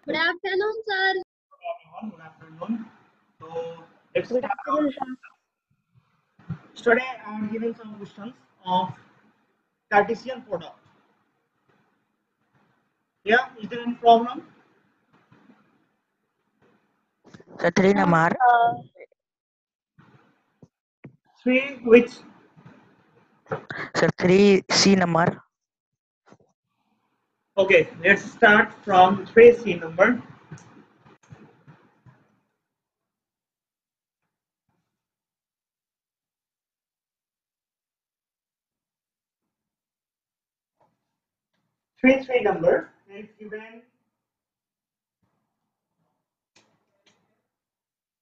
Good afternoon, sir. Everyone, good afternoon. So let's Good start. afternoon, sir. Today I am giving some questions of Cartesian product. Yeah, is there any problem? Sir, 3 number. Three which? Sir, 3C number. Okay, let's start from 3C number. Three number is given.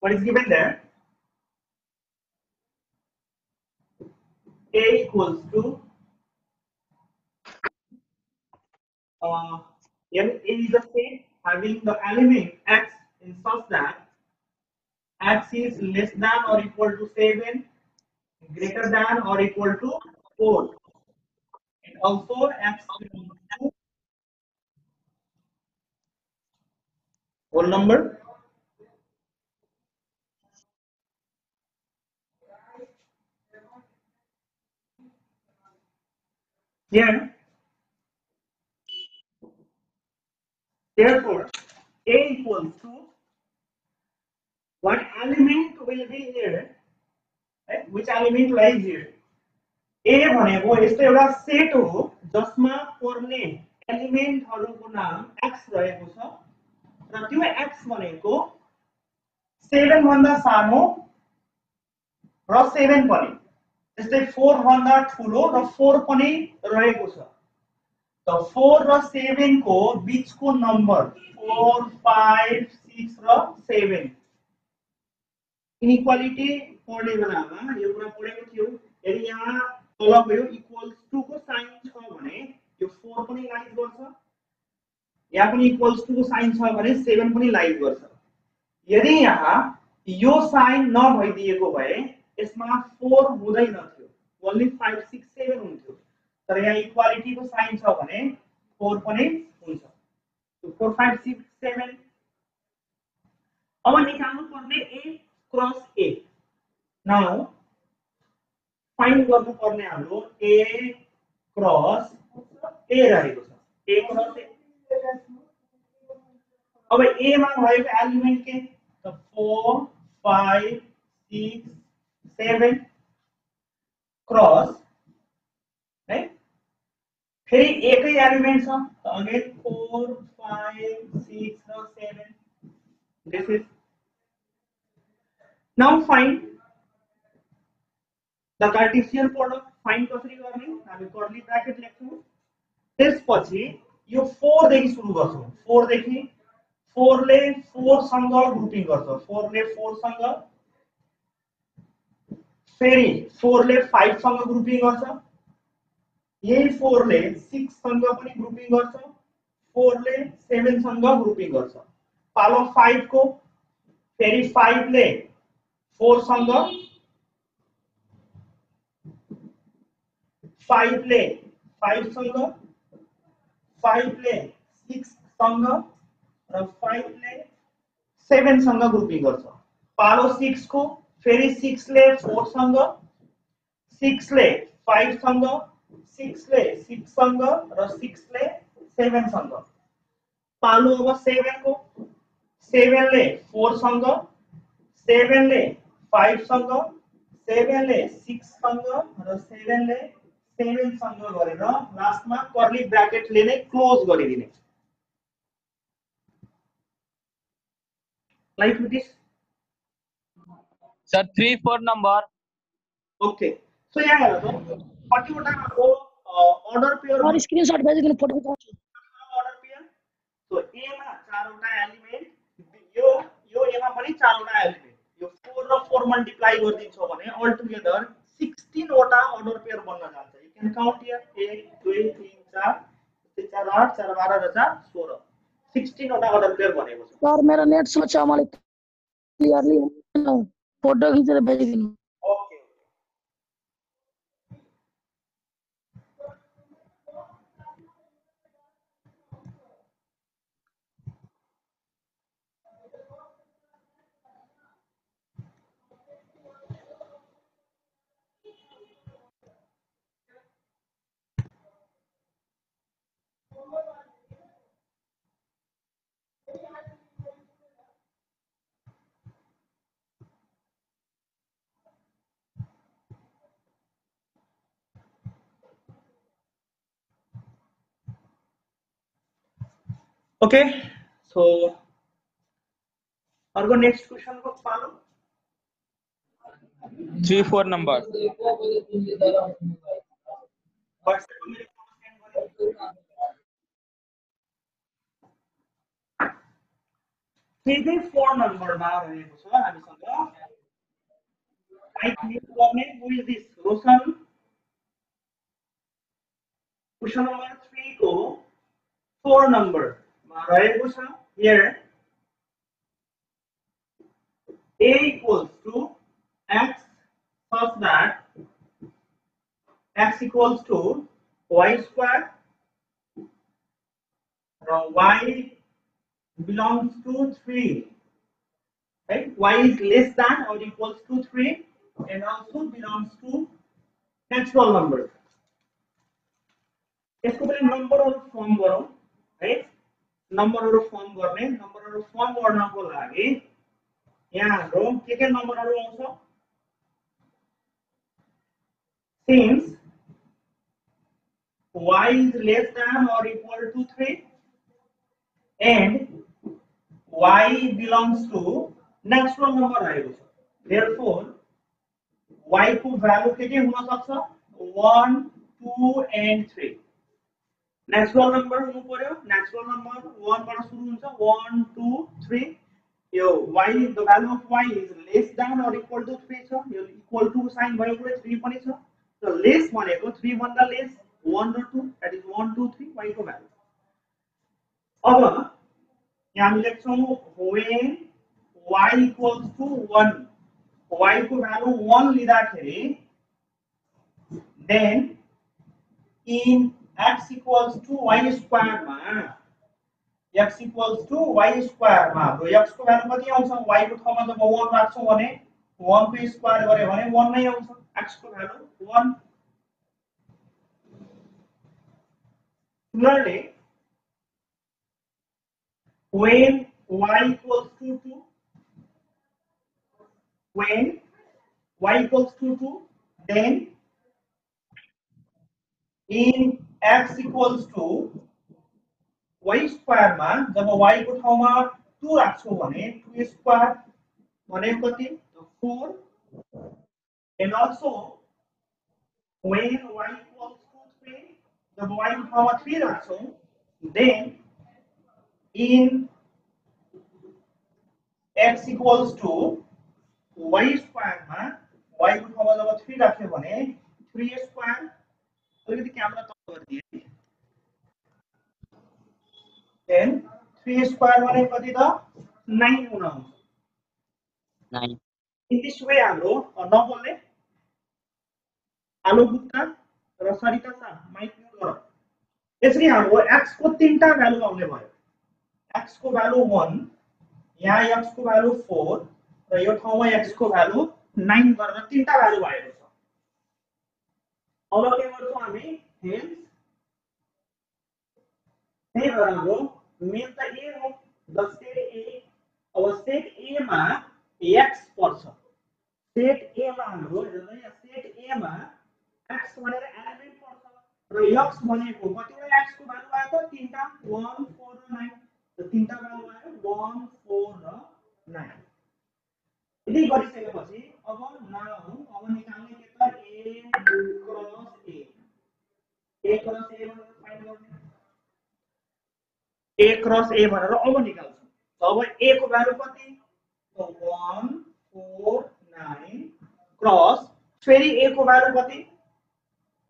What is given there? A equals to A is the state having the element x in such that x is less than or equal to 7, greater than or equal to 4. And also x belongs to whole number. Here, therefore, A equals to what element will be here? Right? Which element lies here? A भनेको यस्तो एउटा set हो जसमा पर्ने एलिमेन्टहरूको नाम x रहेको छ र त्यो x भनेको 7 भन्दा सानो र 7 पनि त्यस्तै 4 भन्दा ठुलो र 4 पनि रहेको छ त 4 र 7 को बीचको नम्बर 4 5 6 र 7 इनइक्वालिटी पढ्ने बेलामा यो कुरा पढेको थियो यदि यहाँ तल गयो इक्वल्स टु को साइन छ भने यो 4 पनि लाइज गर्छ यहाँ पनि इक्वल्स टु को साइन छ भने 7 पनि लाइज गर्छ यदि यहाँ यो साइन नभइदिएको भए यसमा 4 हुँदैन थियो ओन्ली 5 6 7 हुन्थ्यो तर यहाँ इक्वालिटी को साइन छ भने 4 पनि हुन्छ so 4 5 6 7 अब निकाल्नु पर्ने a cross a now find गर्नु पर्ने हाम्रो a क्रस a रहेको छ a क्रस a अब a मा भएको एलिमेन्ट के त 4 5 6 7 क्रस है फेरि एकै एलिमेन्ट छ त अगेन 4 5 6 र 7 this is now find the Cartesian product find कसरी गर्ने हामी कर्ली ब्र्याकेट लेख्छौं त्यसपछि यो 4 देखि सुरु गर्छौं 4 देखि 4 ले 4 सँग ग्रुपिङ गर्छ 4 ले 4 सँग फेरि 4 ले 5 सँग ग्रुपिङ गर्छ यही 4 ले 6 सँग पनि ग्रुपिङ गर्छ 4 ले 7 सँग ग्रुपिङ गर्छ पालो 5 को फेरि 5 ले 4 सँग 5 ले 5 सँग 5 ले 6 सँग र 5 ले 7 सँग ग्रुपिङ गर्छ पालो 6 को फेरि 6 ले 4 सँग 6 ले 5 सँग 6 ले 6 सँग र 6 ले 7 सँग पालो अब 7 को 7 ले 4 सँग 7 ले 5 सँग 7 ले 6 सँग र 7 ले 7 सँग गरेर लास्टमा कर्ली ब्र्याकेटले नै क्लोज गरिदिने like this Sir, 3 4 number. okay so यहाँ हेर त कतिवटा हो अर्डर पेयर और स्क्रिनशट भेजिदिनु फोटो खिचाउँछु अर्डर पेयर so a मा चारवटा एलिमेन्ट यो a मा पनि चारवटा एलिमेन्ट यो 4 र 4 मल्टिप्लाई गरिदिन्छौ भने अल टुगेदर 16 वटा अर्डर पेयर बन्न जान्छ यु क्यान काउन्ट हियर 1 2 3 4 4 8 4 12 र 4 16 16 वटा अर्डर पेयर बनेको छ सर मेरो नेट स्लो छ मलाई क्लियरली फोटो खिचेर भेजिदिनु ओके ओके सो अर्को नेक्स्ट क्वेशन को पालो 3-4 नंबर व्हाट्सएप में फोटो सेन्ड गरे 3-4 नम्बरमा रहेको छ हामीसँग राइट क्लिक गर्ने who is this Roshan question number 3 को 4 नम्बरमा रहेको छ here a equals to x such that x equals to y square y belongs to 3 right y is less than or equals to 3 and also belongs to natural number यसको पनि नम्बरहरु form गरौँ है नम्बरहरु form गर्ने नम्बरहरु form गर्नको लागि यहाँ हाम्रो के नम्बरहरु आउँछ since y is less than or equal to 3 and y belongs to natural number आएको छ therefore y को भ्यालु के हुन सक्छ 1 2 and 3 natural number हुनु पर्यो natural number 1 बाट सुरु हुन्छ 1 2 3 यो y the value of y is less than or equal to 3 छ यो equal to साइन भएको 3 पनि छ so less भनेको 3 भन्दा less 1 र 2 that is 1 2 3 y को भ्यालु अब यहाँ हामी लेख्छौं when y equals to 1 y को भ्यालु 1 लिँदाखेरि then in x equals to y square मा x equals to y square मा हाम्रो x को भ्यालु कति आउँछ y को ठाउँमा जब 1 राख्छौं भने 1 को स्क्वायर गरे भने 1 नै आउँछ x को value 1 similarly when y equals to 2 when y equals to 2 then in x equals to y square मा जब y को ठाउँमा 2 राख्छौं भने 2 स्क्वायर भने कति 4 and also when y equals to 3 job y को ठाउँमा 3 राख्छौं then in x equals to y square मा y को ठाउँमा जब 3 राख्यो भने 3 स्क्वायर अलिकति क्यामेरा तल गरिदिए then 3 स्क्वायर भने कति त 9 हुन आउँछ 9 in this way हाम्रो नबोल्ने आलो गुप्ता र सरिता शाह माइक म्युट गर यसरी हाम्रो x को तीनटा भ्यालु आउने भयो x को भ्यालु 1 यहाँ x को भ्यालु 4 र यो ठाउँमा x को भ्यालु 9 गरेर तीनटा भ्यालु भएको छ अब के गर्छौं हामी हेन्स त्यही भएर हाम्रो मेन त a हो द सेट a अब सेट a मा x पर्छ सेट a मा हाम्रो हेर्नु यहाँ सेट a मा x भनेर एलिमेन्ट पर्छ र x भनेको कतिवटा x को भ्यालु आयो त तीनटा 1 4 र 9 त तीनटा भ्यालु आयो 1 4 र 9 यदि गरिसकेपछि अब निकाल्ने के त a क्रस a भनेर फाइन्ड गर्ने a क्रस a भनेर अब निकाल्छौं अब a को भ्यालु कति त 1 4 9 क्रस फेरि a को भ्यालु कति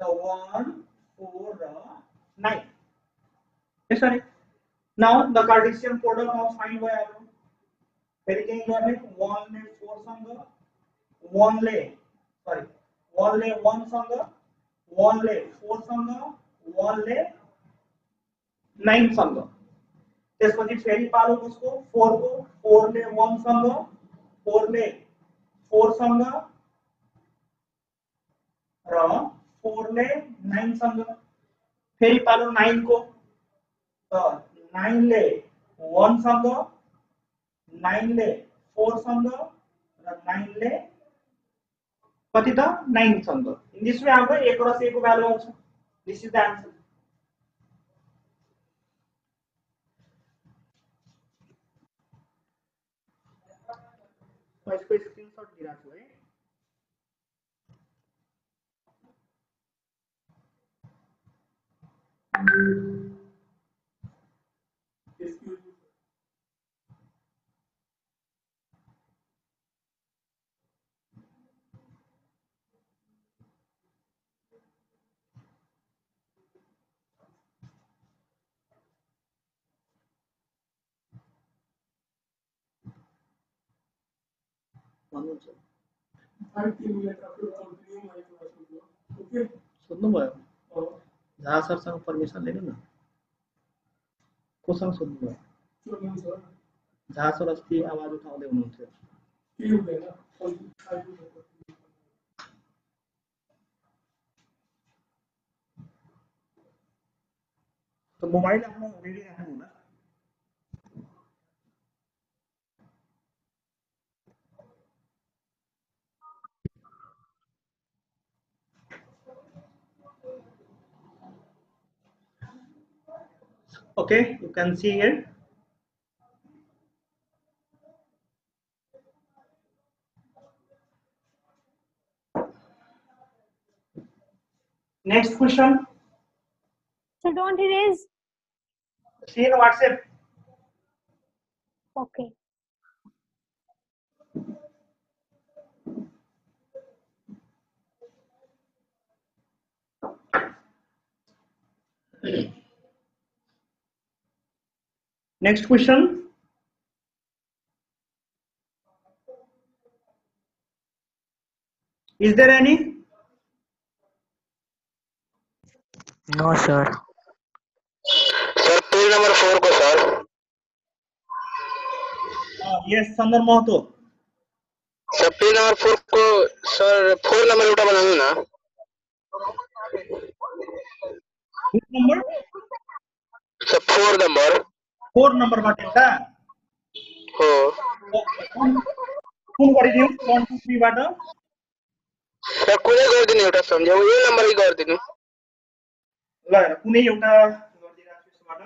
त 1 4 र 9 यसरी now the Cartesian product of find भयो फेरि के गर्ने 1 ले 4 सँग 1 ले 1 सँग 1 ले 4 सँग 1 ले 9 सँग त्यसपछि फेरि पालो कसको 4 को 4 ले 1 सँग 4 ले 4 सँग र 4 ले 9 सँग फेरि पालो 9 को त 9 ले 1 सँग 9 ले 4 सँग र 9 ले कति त 9 सँग इन दिस वे हाम्रो a क्रस a को भ्यालु आउँछ दिस इज द आन्सर यसको स्क्रिनशट दिइराछु है। सोध्नुभयो झा सरसँग पर्मिसन लिनु न। कोसँग सोध्नुभयो? झा सर अस्ति आवाज उठाउँदै हुनुहुन्थ्यो। तो मोबाइल आफ्नो रेडी राख्नु होला। Okay, you can see here. Next question. So don't erase. See in WhatsApp. Okay. Next question. Is there any? No, sir. Sir page number 4 को sir. Yes, Sandar Mahato. Sir page number 4 को sir 4 number उठा बनाऊं ना। Which number? Sir 4 number. 4 number बाटे का? हो। कुन गरिदियो? 1 2 3 बाट? सर कुनै गर्दिनु एउटा सम्झ्यौ यो नम्बर इ गर्दिनु। ल हेर कुनै एउटा गरिदिराछु यसबाट।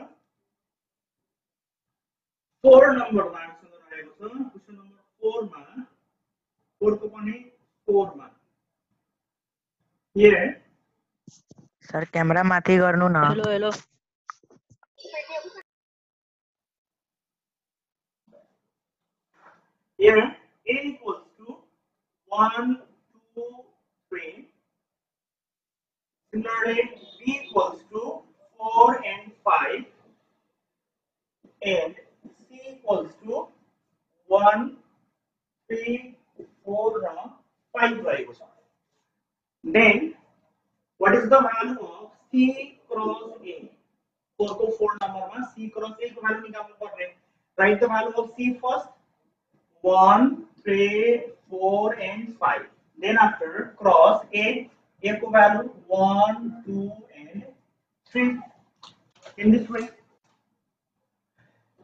4 नम्बरमा आन्सर रहेको छ। क्वेशन नम्बर 4 मा 4 को पनि 4 मा। Here सर क्यामेरा माथि गर्नु न। Hello hello here A equals to 1 2 3. Similarly B equals to 4 and 5 and C equals to 1 3 4 र 5 रहेको छ। Then what is the value of C cross A? 4 को 4 नम्बरमा C cross A को value निकाल्नु पर्ने। Write the value of C first. 1 3 4 and 5. Then after cross A को value 1 2 and 3 in this way.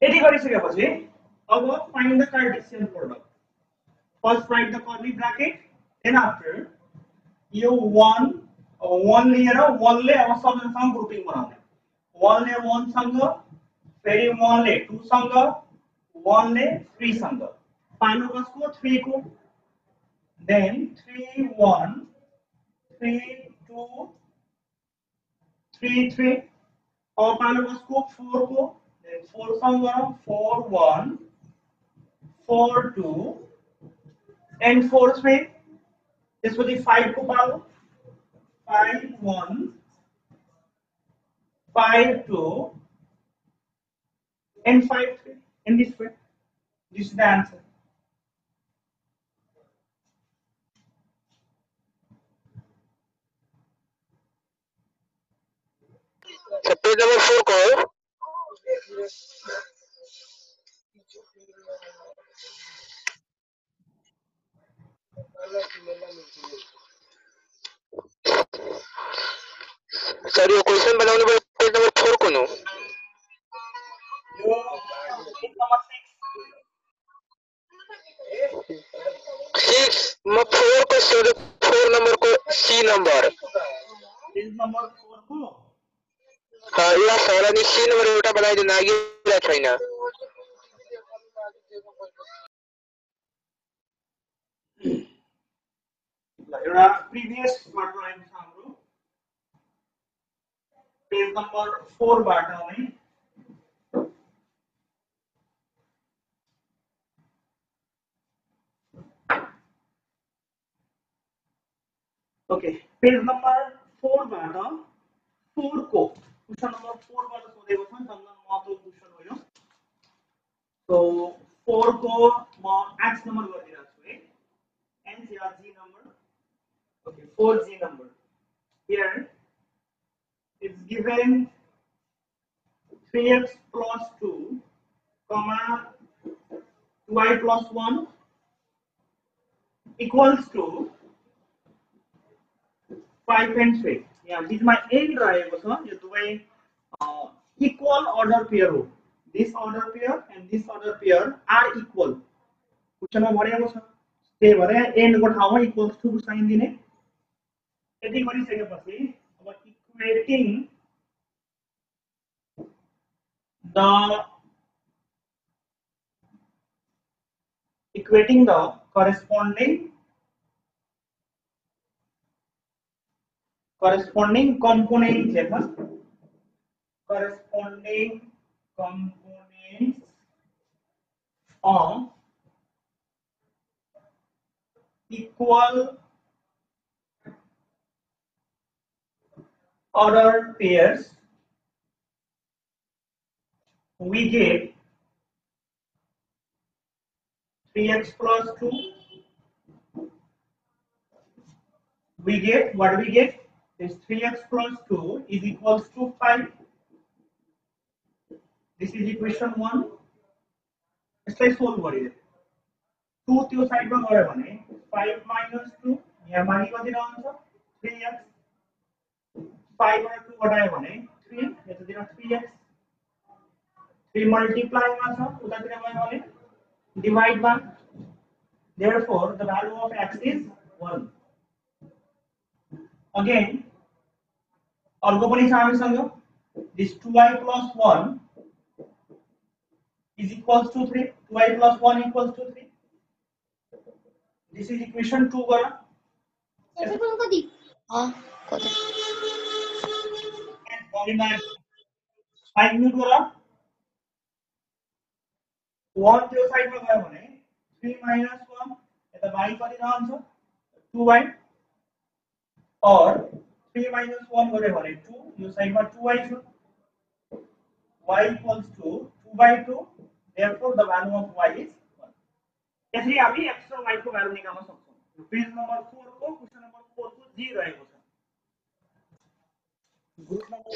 यदि गरिसकेपछि अब find the Cartesian product. First write the curly bracket, then after यो 1 लिएर 1 ले अब सबैसँग ग्रुपिङ बनाउने। 1 ले 1 सँग, फेरि 1 ले 2 सँग, 1 ले 3 सँग, पालो कसको 3 को, then 3 1 3 2 3 3 और पालो कसको 4 को, then 4 सँग 4 1 4 2 and 4 3 त्यसपछि 5 को पालो 5 1 5 2 and 5 3 in this way. This is the answer. Sir page number 4 को सर यो क्वेश्चन बनाउने भयो पेज नंबर 4 को नो। यो पेज नंबर 6 म 4 को सोधे 4 नंबर को C नंबर। पेज नंबर 4 को हाँ यो सर अनि C नंबर एउटा बनाइदिन आगिरहेको छैन। एउटा प्रिभियस बाट आएको छ हाम्रो पेज नम्बर 4 बाट है ओके पेज नम्बर 4 बाट 4 को क्वेशन नम्बर 4 बाट सोधेको छ चन्दन महतो क्वेशन हो यो सो 4 को म x नम्बर गरिदिरा छु है n yeah g number okay 4g number here it's given 3x plus 2 comma 2y plus 1 equals to 5 and 3 yeah this is my end रहेको छ यो दुवै equal order pair हो this order pair and this order pair are equal क्वेशनमा भनेको छ त्यही भएर end को ठाउँमा equals to को साइन दिने यदि गरिसकेपछि अब equating the corresponding components corresponding components of equal ordered pairs we get 3x plus 2 we get what we get is 3x plus 2 is equals to 5 this is equation 1 यसलाई solve गरिदिए 2 त्यो साइडमा गयो भने 5 minus 2 यहाँ माथि कति रहन्छ 3x 5 बाट 2 घटायो भने 3 यतातिर 3x 3 multiply मा छ उतातिर गयो भने divide मा therefore the value of x is 1 again अर्को पनि छ हामीसँग this 2y plus 1 is equals to 3 2y plus 1 equals to 3 this is equation 2 गरा ऐसे कौन कदी हां कति 5 मिनट गरा 1 त्यो साइडमा गयो भने 3 minus 1 यता y कति रहन्छ 2y और 3 minus 1 गरे भने 2 यो साइडमा 2y छ y equals to 2 by 2 therefore the value of y is 1 यसरी हामी x र y को भ्यालु निकाल्न सक्छौं पेज नम्बर 4 को क्वेशन नम्बर 4 को जी रहेको छ ग्रुप नम्बर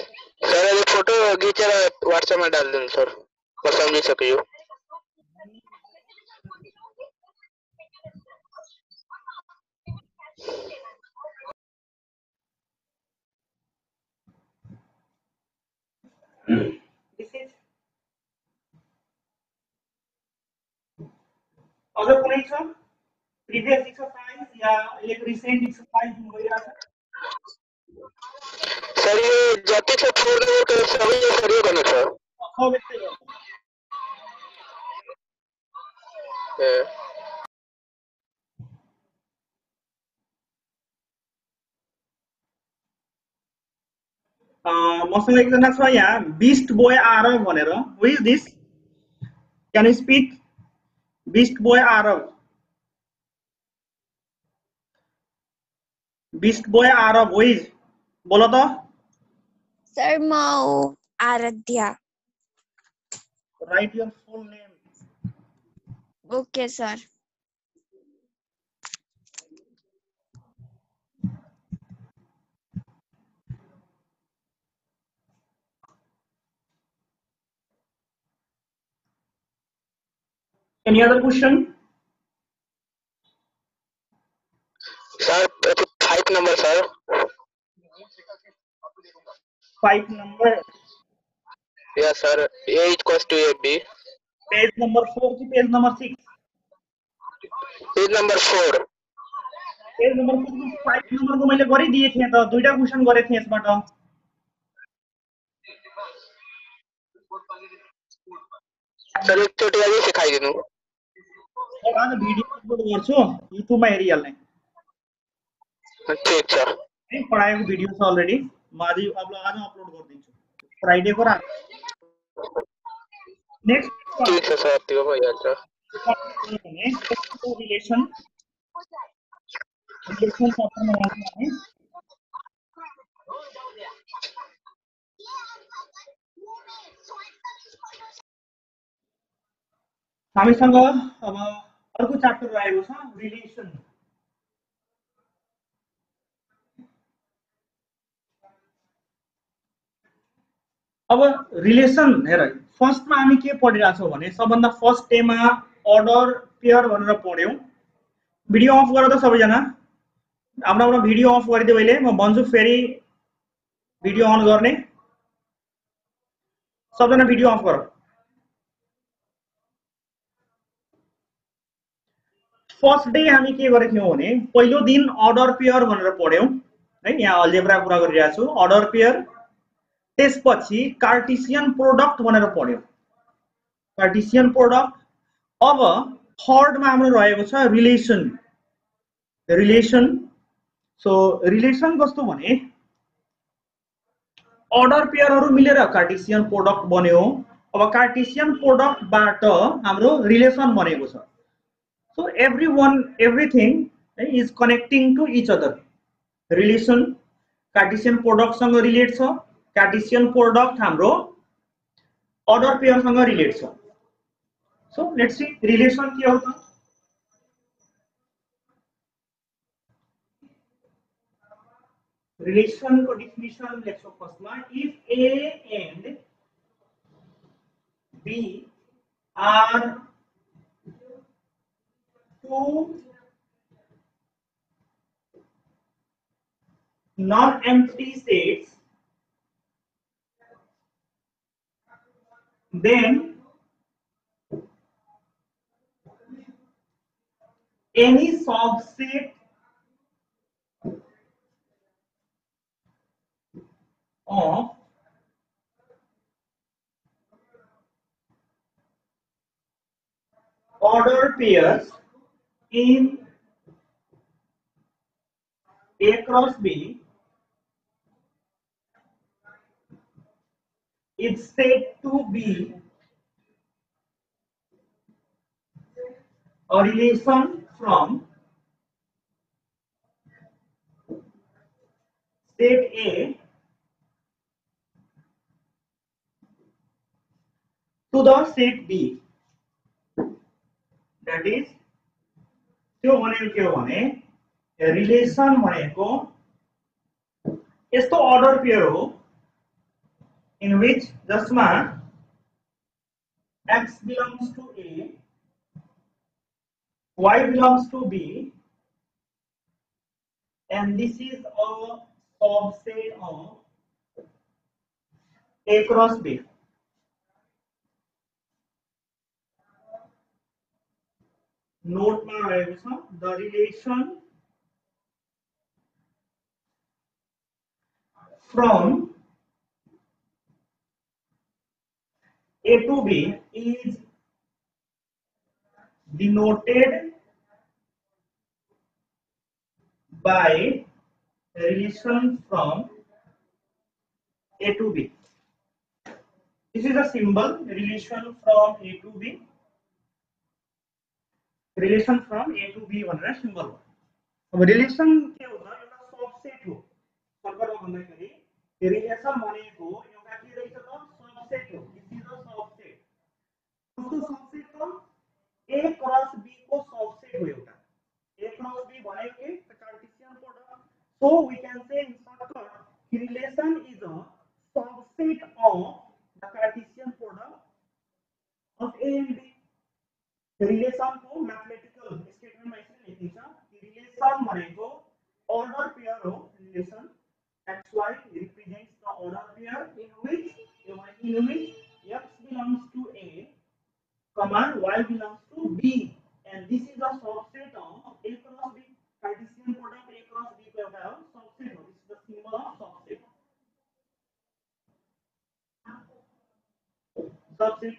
सर ये फोटो खींचेर व्हाट्सएप में डाल दें सर मैं समझ सकियो this is अगर कुनै छ प्रिभियस एक्सरसाइज या एक रिसेंट एक्सरसाइज भइरहेछ सर ये जति छ 4 नंबर का सबै सर यो गर्नु छ सबै त्यही हो मसँग एकजना छ यहाँ बीस्ट बोय आरव भनेर who is this can you speak beast boy Aarav who is बोलो त सर म Aradhya right your full name okay sir Any other question? Sir 5 number sir 5 number yes sir a equals to ab page number 4 की page number 6 page number 4 page number 5 number को मैले गरिदिए थिए त दुईटा क्वेशन गरे थिए यसबाट सर एकचोटि अझै सिकाइदिनु और आज भिडियो अपलोड गर्छु युट्युबमा हेरिहाल्ने ठीक छ है। पढाएको भिडियो छ अलरेडी, म आज अपलोड गरिदिन्छु फ्राइडेको रात। नेक्स्ट ठीक छ सर, त्यो भइहाल्छ। रिलेसन रिलेसन च्याप्टरमा जान्छौँ हामी। हामीसँग अब अर्को च्याप्टर रहेको छ रिलेसन। अब रिलेसन हेर, फर्स्टमा हामी के पढिरहेछौँ भने सबभन्दा फर्स्ट डेमा अर्डर पेयर भनेर पढ्यौँ। भिडियो अफ गर त सबैजना, आफ्नो भिडियो अफ गरिदियो अहिले, म भन्छु फेरि भिडियो अन गर्ने। सबजना भिडियो अफ गर। फर्स्ट डे हामी के गरेको थियौँ भने पहिलो दिन अर्डर पेयर भनेर पढ्यौँ है। यहाँ अल्जेब्रा कुरा गरिरहेको छु, अर्डर पेयर। त्यसपछि कार्टेसियन प्रोडक्ट भनेर पढ्यौँ, कार्टेसियन प्रोडक्ट। अब थर्डमा हाम्रो रहेको छ रिलेसन। रिलेसन, सो रिलेसन कस्तो भने अर्डर पेयरहरू मिलेर कार्टेसियन प्रोडक्ट बन्यो। अब कार्टेसियन प्रोडक्टबाट हाम्रो रिलेसन बनेको छ। So everything is connecting to each other. Relation Cartesian प्रोडक्टसँग रिलेट छ, कार्टेसियन प्रोडक्ट हाम्रो अर्डर पेयरसँग रिलेट छ। सो लेट्स सी रिलेसन के हो त। रिलेसन को डेफिनेसन लेख्छौँ फर्स्टमा, if a and b are two non-empty states, then any subset of order pairs in A cross B is said to be a relation from state A to the state B. That is, त्यो भनेको के हो भने relation भनेको यस्तो order pair हो in which जसमा x belongs to A, y belongs to B, and this is a subset of A cross B. Note में रहेको छ the relation from A to B is denoted by relation from A to B. This is a symbol, relation from A to B. Relation from A to B भनेर symbol हो। अब relation के हो त, एउटा सबसेट हो। सर्कलमा भन्दाखेरि relation भनेको एउटा के रहेछ त, सबसेट हो। This is a subset. कस्तो सबसेट त, A क्रस B को सबसेट हो एउटा। A क्रस B भनेको के, Cartesian product. So we can say in shortcut, relation is a subset of the Cartesian product of A and B. Relation को mathematical statement में यसरी लेखिन्छ, रिलेसन भनेको order pair हो। Relation xy represents the order pair in which x belongs to A, comma y belongs to B, and this is a subset of A cross B. Cartesian product A cross B को एउटा हो subset हो। This is the symbol of subset. Subset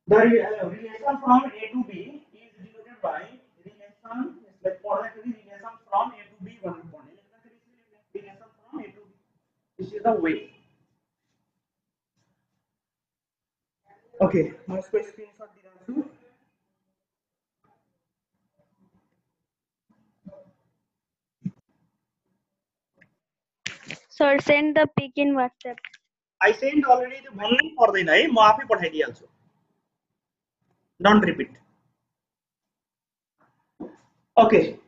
The relation from A to B is denoted by relation, like for the relation from A to B one point. Relation from A to B. This is the way. Okay, my screenshot did also. Sir, send the pic in WhatsApp. I sent already the भन्नै पर्दैन है म आफै पठाइदिहाल्छु. Don't repeat. Okay.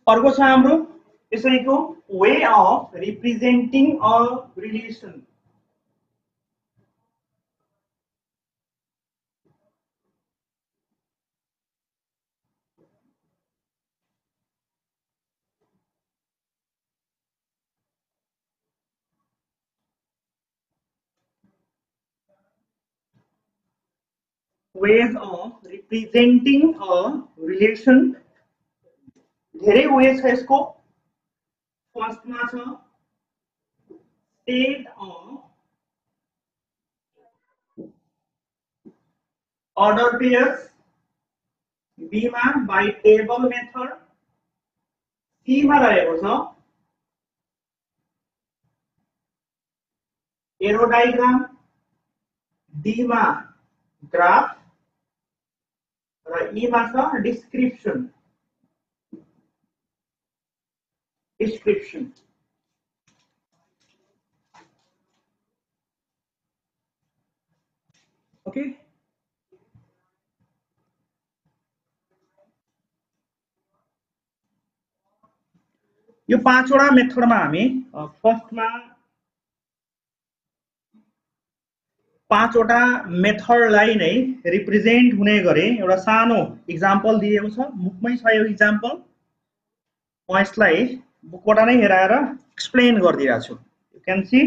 अर्को छ हाम्रो यसैको way of representing a relation. Ways of representing a relation. धेरै वे छ यसको. फर्स्टमा छ state of order pairs, B मा by table method, C मा रहेको छ एरो डायग्राम, D मा ग्राफ र E मा छ डिस्क्रिप्सन. ओके. यो पाँचवटा मेथडमा हामी फर्स्टमा पाँचवटा मेथडलाई नै रिप्रेजेन्ट हुने गरे एउटा सानो इक्जाम्पल दिएको छ. बुकमै छ यो इक्जाम्पल. म यसलाई बुकबाट नै हेराएर एक्सप्लेन गरिदिएको छु. You can see.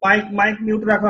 Mic mute राख.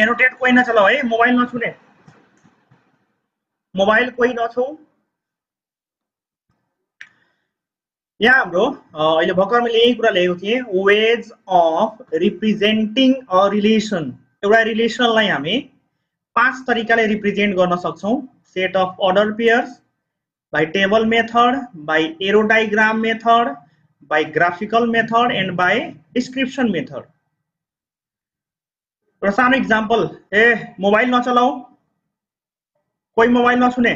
एनोटेट कोही नचलाऊ है, मोबाइल नछुने, मोबाइल कोही नछौ। यहाँ हाम्रो अहिले भर्खर मैले यही कुरा लेखेको थिएँ, wage of representing a relation. एउटा रिलेसनलाई हामी 5 तरिकाले रिप्रेजेन्ट गर्न सक्छौं। Set of order pairs, by table method, by arrow diagram method, by graphical method and by description method. एउटा सानो इक्जाम्पल, मोबाइल नचलाऊ, कोही मोबाइल नछुने।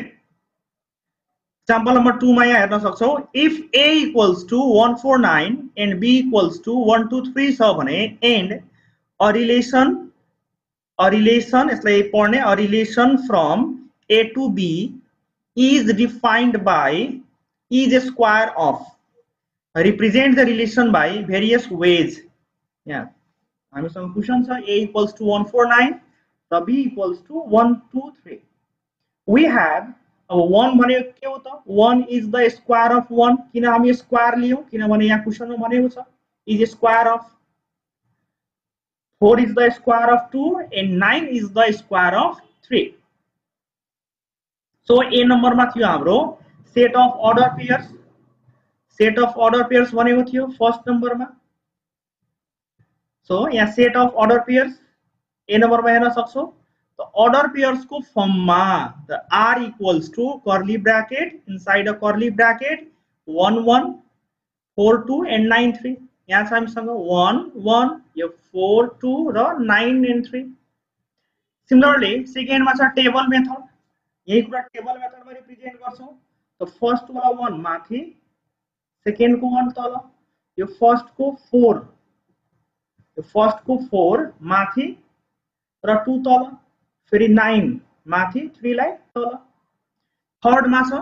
एक्जाम्पल नम्बर 2 मा यहाँ हेर्न सक्छौ, if a equals to 149 and b equals to 123 छ भने and a relation यसलाई पढ्ने, a relation from a to b is defined by is a square of, represent the relation by various ways. यहाँ हामीसँग क्वेशन छ, a equals to 149 र b equals to 123. we have अब 1 भनेको के हो त, 1 is the square of 1, किन हामी स्क्वायर लियौ, किनभने यहाँ क्वेशनमा भनेको छ is a square of, 4 is the square of 2 and 9 is the square of 3. So a नम्बरमा थियो हाम्रो set of order pairs. Set of order pairs भनेको थियो फर्स्ट नम्बरमा। सो यहाँ set of order pairs a नम्बरमा हेर्न सक्छौ। त अर्डर पेयर्स को फर्ममा the R equals to curly bracket, inside a curly bracket 1 1 4 2 and 9 3। यहाँ छ हामीसँग 1 1 यो 4 2 र 9 and 3। सिमिलरली सेकेन्डमा छ टेबल मेथड। यही कुरा टेबल मेथडमा रिप्रेजेन्ट गर्छौं। त फर्स्ट वाला 1 माथि, सेकेन्ड को 1 तल, यो फर्स्ट को 4 माथि र 2 तल, फेरि 9 माथि 3 लाई तल। थर्ड मा छ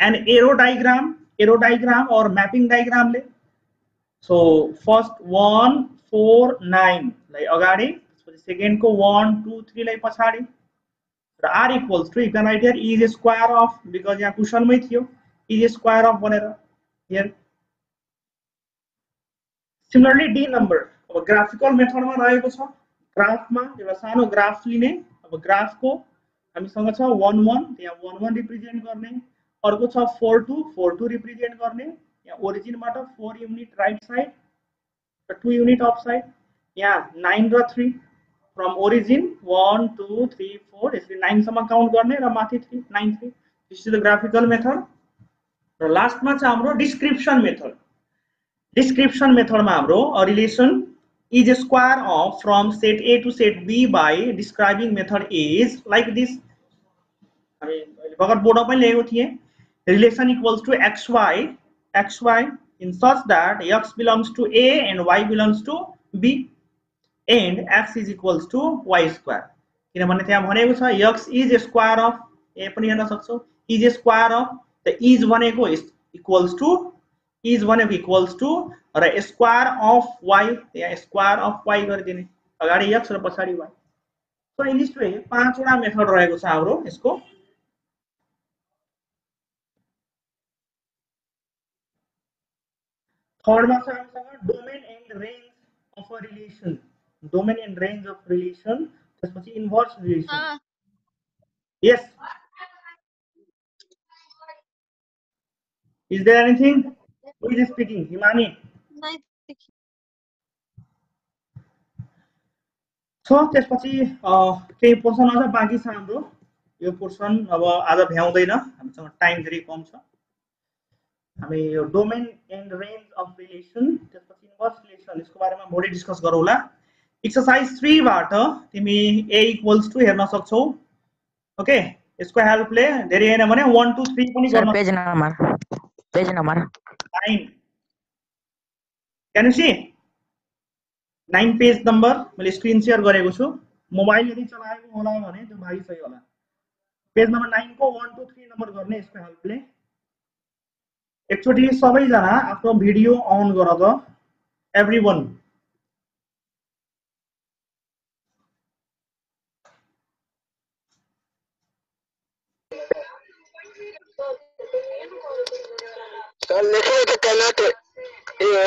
एन एरो डायग्राम और मैपिंग डायग्राम ले। सो फर्स्ट 1 4 9 लाई अगाडि, त्यसपछि सेकेन्ड को 1 2 3 लाई पछाडि। r equals to, you can write here is a square of, because यहाँ क्वेशन मै थियो is a square of भनेर here. Similarly d number, अब ग्राफिकल मेथडमा रहेको छ। ग्राफमा एउटा सानो ग्राफ लिने, अब ग्राफको हामीसँग छ 1 1, यहाँ 1 1 रिप्रेजेन्ट गर्ने, अर्को छ 4 2 रिप्रेजेन्ट गर्ने। यहाँ ओरिजिनबाट 4 युनिट राइट साइड र 2 युनिट अफ साइड। यहाँ 9 र 3 फ्रम ओरिजिन 1 2 3 4 यसरी 9 सम्म काउन्ट गर्ने र माथि 3 9 3। This is the graphical method. र लास्टमा छ हाम्रो डिस्क्रिप्सन मेथड। डिस्क्रिप्सन मेथडमा हाम्रो a relation is a square of from set A to set B by describing method is like this। हामी भर्खर बोर्डमा पनि लेखेको थिए, relation equals to xy in such that x belongs to A and y belongs to B and x is equals to y square। किनभने त्यहाँ भनेको छ x is a square of, ए पनि हेर्न सक्छौ is a square of, त is भनेको equals to र स्क्वायर अफ y, यहाँ स्क्वायर अफ y गरिदिने, अगाडि x र पछाडि y। So in this way 5 वटा मेथड रहेको छ हाम्रो यसको। थर्डमा छ हामीसँग domain and range of a relation. Domain and range of relation, त्यसपछि inverse relation. Yes, is there anything? Who is speaking? Himani. So त्यसपछि केही पोर्सन अझ बाँकी छ हाम्रो। यो पोर्सन अब आज भ्याउँदैन, हामीसँग टाइम धेरै कम छ। हामी यो domain and range of relation, त्यसपछि इन्भर्स रिलेसन, यसको बारेमा भोलि डिस्कस गरौँला। एक्सरसाइज 3 बाट तिमी a इक्वल्स टु हेर्न सक्छौ। ओके, यसको हेल्पले धेरै हैन भने 1 2 3 पनि गर्न। Page number 9, can you see 9 page number मैले स्क्रिन शेयर गरेको छु। मोबाइल यदि चलाएको होला भने त्यो भाइ सही होला। पेज नम्बर 9 को 1 2 3 नम्बर गर्ने यसको हेल्पले। एकचोटी सबैजना आफ्नो भिडियो अन गर त, everyone. Sir, Nikhil cannot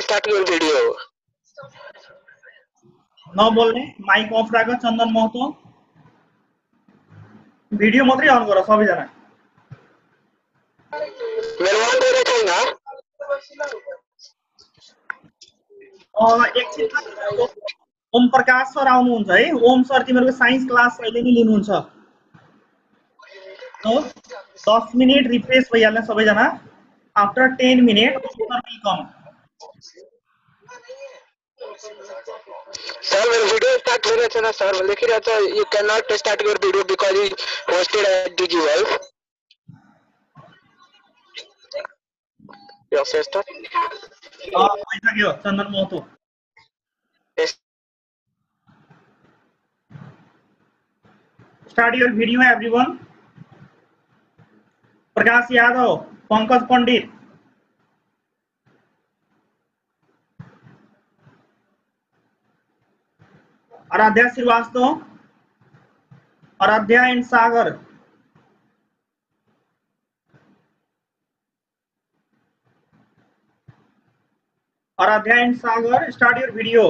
start your video. नबोल्ने माइक अफ राख चन्दन महतो भिडियो मात्रै अन गर सबैजना मेरो अन गरेको छैन एकछिन ओम प्रकाश सर आउनुहुन्छ है ओम सर तिमीहरूको साइन्स क्लास अहिले नै लिनुहुन्छ हो 10 मिनेट रिफ्रेश भइहाल्ने सबैजना after 10 minute sir will come sir मेरो भिडियो स्टार्ट गरेको छैन सर लेखिरहेको छ you can not start your video because you hosted at digital यो सिस्टर भइसक्यो Chandan Mahato start your video everyone Prakash Yadav Pankaj Pandit Aradhya Srivastava Aradhya and Sagar Aradhya and Sagar start your video